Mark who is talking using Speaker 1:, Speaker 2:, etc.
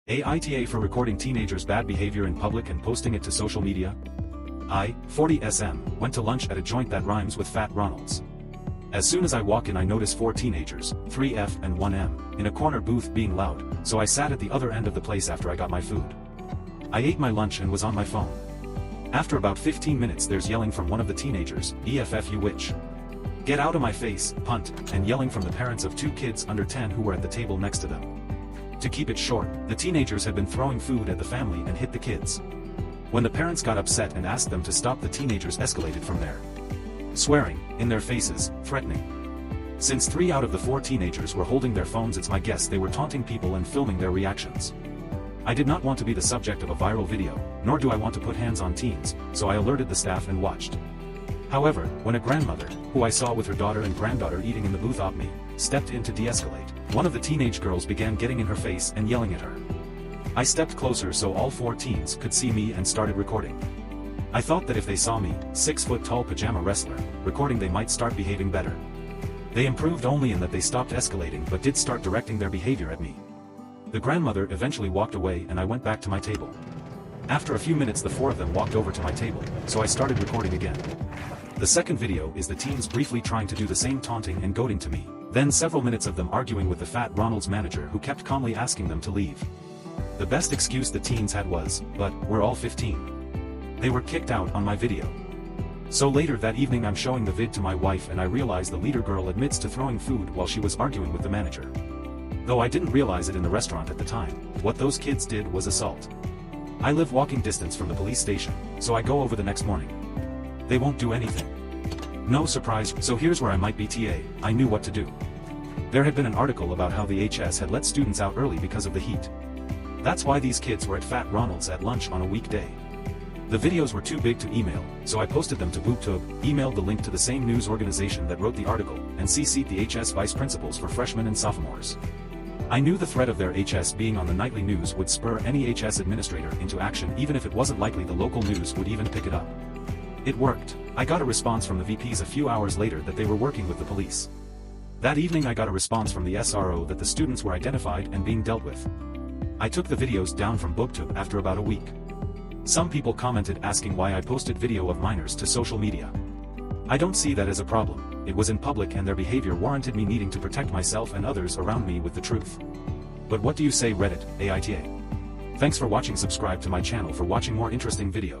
Speaker 1: AITA for recording teenagers' bad behavior in public and posting it to social media. I, 40 SM, went to lunch at a joint that rhymes with Fat Ronald's. As soon as I walk in I notice 4 teenagers, 3F and 1M, in a corner booth being loud, so I sat at the other end of the place after I got my food. I ate my lunch and was on my phone. After about 15 minutes there's yelling from one of the teenagers, EFF you witch. Get out of my face, punt, and yelling from the parents of 2 kids under 10 who were at the table next to them. To keep it short, the teenagers had been throwing food at the family and hit the kids. When the parents got upset and asked them to stop, the teenagers escalated from there. Swearing, in their faces, threatening. Since 3 out of the 4 teenagers were holding their phones, it's my guess they were taunting people and filming their reactions. I did not want to be the subject of a viral video, nor do I want to put hands on teens, so I alerted the staff and watched. However, when a grandmother, who I saw with her daughter and granddaughter eating in the booth opposite me, stepped in to de-escalate, one of the teenage girls began getting in her face and yelling at her. I stepped closer so all 4 teens could see me and started recording. I thought that if they saw me, 6-foot-tall pajama wrestler, recording, they might start behaving better. They improved only in that they stopped escalating but did start directing their behavior at me. The grandmother eventually walked away and I went back to my table. After a few minutes the 4 of them walked over to my table, so I started recording again. The second video is the teens briefly trying to do the same, taunting and goading to me, then several minutes of them arguing with the Fat Ronald's manager who kept calmly asking them to leave. The best excuse the teens had was, but we're all 15. They were kicked out on my video. So later that evening I'm showing the vid to my wife and I realize the leader girl admits to throwing food while she was arguing with the manager. Though I didn't realize it in the restaurant at the time, what those kids did was assault. I live walking distance from the police station, so I go over the next morning. They won't do anything. No surprise, so here's where I might be TA, I knew what to do. There had been an article about how the HS had let students out early because of the heat. That's why these kids were at Fat Ronald's at lunch on a weekday. The videos were too big to email, so I posted them to BookTube, emailed the link to the same news organization that wrote the article, and CC'd the HS vice principals for freshmen and sophomores. I knew the threat of their HS being on the nightly news would spur any HS administrator into action, even if it wasn't likely the local news would even pick it up. It worked. I got a response from the VPs a few hours later that they were working with the police. That evening I got a response from the SRO that the students were identified and being dealt with. I took the videos down from BookTube after about a week. Some people commented asking why I posted video of minors to social media. I don't see that as a problem. It was in public and their behavior warranted me needing to protect myself and others around me with the truth. But what do you say, Reddit, AITA? Thanks for watching. Subscribe to my channel for watching more interesting videos.